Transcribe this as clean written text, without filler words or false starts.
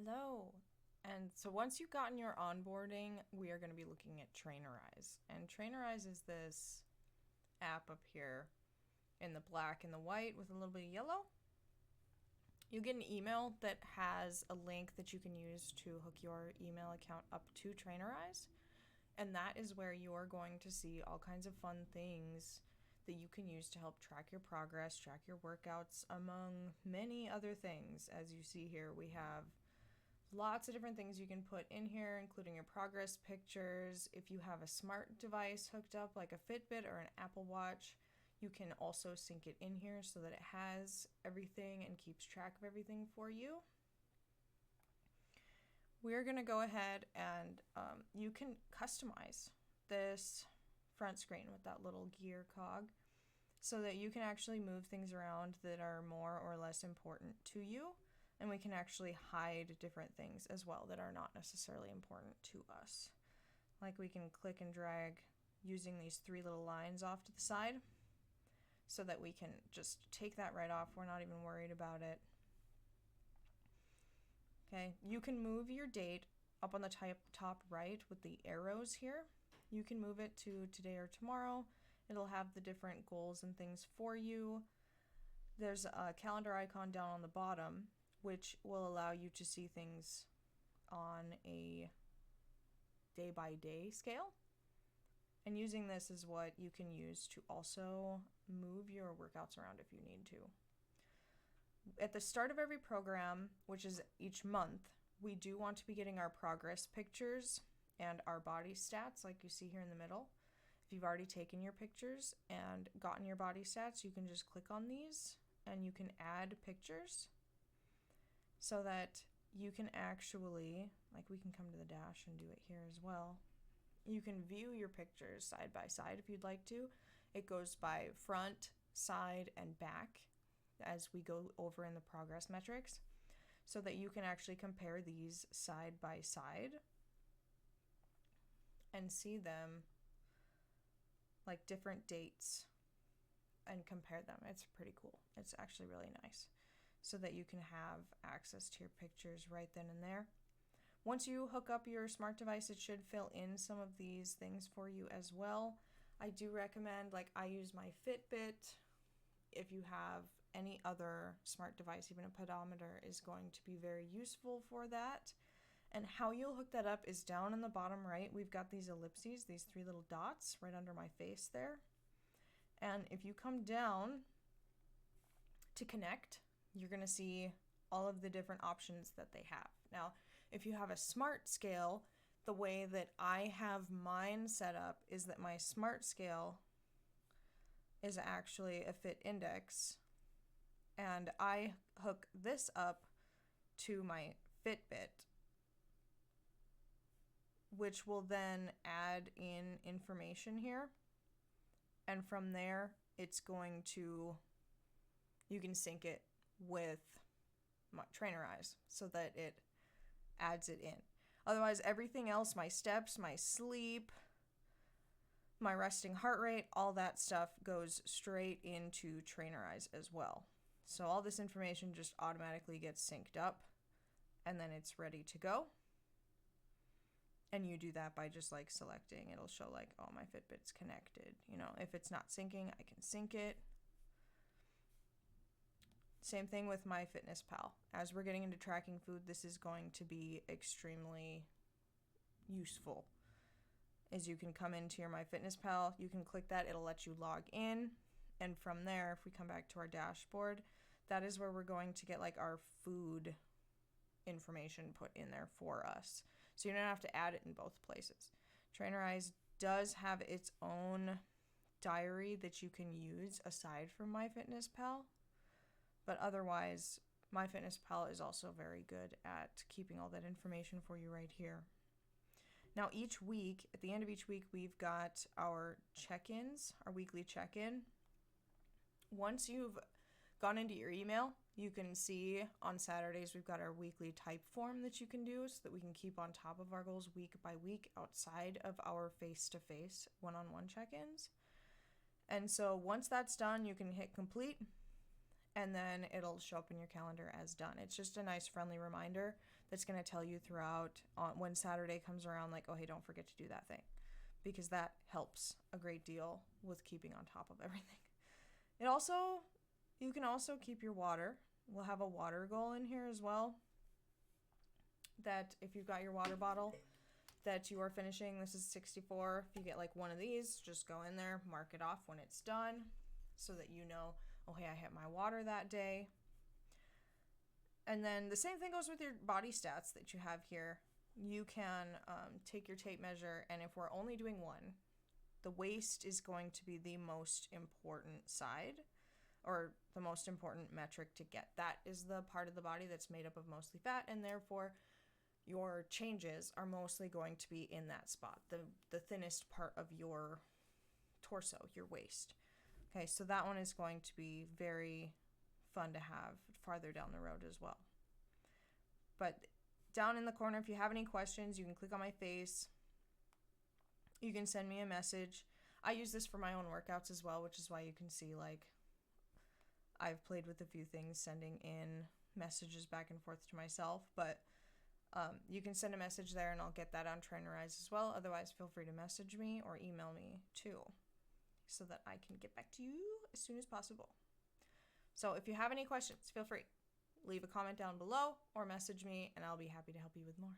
Hello. And so once you've gotten your onboarding, we are going to be looking at Trainerize. And Trainerize is this app up here in the black and the white with a little bit of yellow. You get an email that has a link that you can use to hook your email account up to Trainerize. And that is where you're going to see all kinds of fun things that you can use to help track your progress, track your workouts, among many other things. As you see here, we have lots of different things you can put in here, including your progress pictures. If you have a smart device hooked up like a Fitbit or an Apple Watch, you can also sync it in here so that it has everything and keeps track of everything for you. We're going to go ahead and you can customize this front screen with that little gear cog so that you can actually move things around that are more or less important to you. And we can actually hide different things as well that are not necessarily important to us. Like we can click and drag using these three little lines off to the side so that we can just take that right off. We're not even worried about it. Okay, you can move your date up on the top right with the arrows here. You can move it to today or tomorrow. It'll have the different goals and things for you. There's a calendar icon down on the bottom, which will allow you to see things on a day-by-day scale. And using this is what you can use to also move your workouts around if you need to. At the start of every program, which is each month, we do want to be getting our progress pictures and our body stats like you see here in the middle. If you've already taken your pictures and gotten your body stats, you can just click on these and you can add pictures so that you can actually, like we can come to the dash and do it here as well. You can view your pictures side by side if you'd like to. It goes by front, side, and back as we go over in the progress metrics so that you can actually compare these side by side and see them like different dates and compare them. It's pretty cool. It's actually really nice so that you can have access to your pictures right then and there. Once you hook up your smart device, it should fill in some of these things for you as well. I do recommend, like I use my Fitbit. If you have any other smart device, even a pedometer is going to be very useful for that. And how you'll hook that up is down in the bottom right. We've got these ellipses, these three little dots right under my face there. And if you come down to connect, you're going to see all of the different options that they have. Now, if you have a smart scale, the way that I have mine set up is that my smart scale is actually a Fit Index, and I hook this up to my Fitbit, which will then add in information here. And from there, it's going to, you can sync it with my Trainerize so that it adds it in. Otherwise, everything else, my steps, my sleep, my resting heart rate, all that stuff goes straight into Trainerize as well. So all this information just automatically gets synced up and then it's ready to go. And you do that by just like selecting. It'll show like, oh, my Fitbit's connected. You know, if it's not syncing, I can sync it. Same thing with MyFitnessPal. As we're getting into tracking food, this is going to be extremely useful. As you can come into your MyFitnessPal, you can click that, it'll let you log in. And from there, if we come back to our dashboard, that is where we're going to get like our food information put in there for us. So you don't have to add it in both places. Trainerize does have its own diary that you can use aside from MyFitnessPal. But otherwise, MyFitnessPal is also very good at keeping all that information for you right here. Now, each week, at the end of each week, we've got our check-ins, our weekly check-in. Once you've gone into your email, you can see on Saturdays we've got our weekly type form that you can do so that we can keep on top of our goals week by week outside of our face-to-face one-on-one check-ins. And so once that's done, you can hit complete. And then it'll show up in your calendar as done. It's just a nice friendly reminder that's going to tell you throughout when Saturday comes around, like, oh, hey, don't forget to do that thing, because that helps a great deal with keeping on top of everything. You can also keep your water. We'll have a water goal in here as well, that if you've got your water bottle that you are finishing, this is 64. If you get like one of these, just go in there, mark it off when it's done, so that you know, oh, hey, I hit my water that day. And then the same thing goes with your body stats that you have here. You can take your tape measure, and if we're only doing one, the waist is going to be the most important side, or the most important metric to get. That is the part of the body that's made up of mostly fat, and therefore your changes are mostly going to be in that spot, the thinnest part of your torso, your waist. Okay, so that one is going to be very fun to have farther down the road as well. But down in the corner, if you have any questions, you can click on my face. You can send me a message. I use this for my own workouts as well, which is why you can see, like, I've played with a few things, sending in messages back and forth to myself, but you can send a message there and I'll get that on Trainerize as well. Otherwise, feel free to message me or email me too, so that I can get back to you as soon as possible. So if you have any questions, feel free. Leave a comment down below or message me and I'll be happy to help you with more.